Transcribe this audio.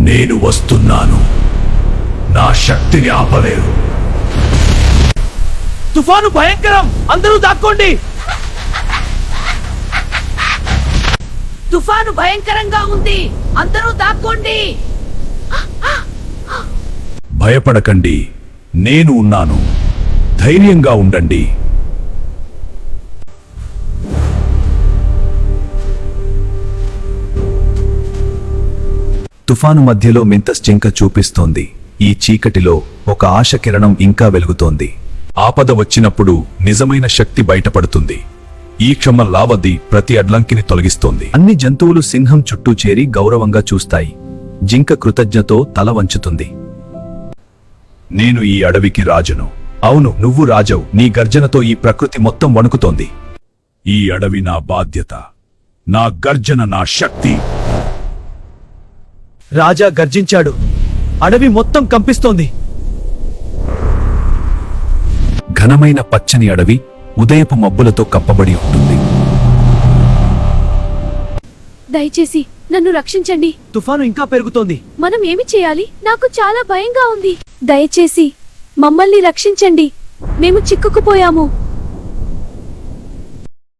నేను వస్తున్నాను. నా శక్తిని ఆపలేరు. తుఫాను భయంకరం, అందరూ దాక్కోండి. తుఫాను భయంకరంగా ఉంది, అందరూ దాక్కోండి. భయపడకండి, నేను ఉన్నాను. ధైర్యంగా ఉండండి. తుఫాను మధ్యలో మింతస్ జింక చూపిస్తోంది. ఈ చీకటిలో ఒక ఆశ కిరణం ఇంకా వెలుగుతోంది. ఆపద వచ్చినప్పుడు నిజమైన శక్తి బయటపడుతుంది. ఈ క్షమ లావది ప్రతి అడ్లంకిని తొలగిస్తోంది. అన్ని జంతువులు సింహం చుట్టూ చేరి గౌరవంగా చూస్తాయి. జింక కృతజ్ఞతో తల వంచుతుంది. నేను ఈ అడవికి రాజును. అవును, నువ్వు రాజవు. నీ గర్జనతో ఈ ప్రకృతి మొత్తం వణుకుతోంది. ఈ అడవి నా బాధ్యత, నా గర్జన నా శక్తి. రాజా గర్జించాడు. అడవి మొత్తం కంపిస్తోంది. ఘనమైన పచ్చని అడవి ఉదయపు మబ్బులతో కప్పబడి ఉంటుంది. దయచేసి నన్ను రక్షించండి. తుఫాను ఇంకా పెరుగుతోంది. మనం ఏమి చేయాలి? నాకు చాలా భయంగా ఉంది. దయచేసి మమ్మల్ని రక్షించండి, మేము చిక్కుకుపోయాము.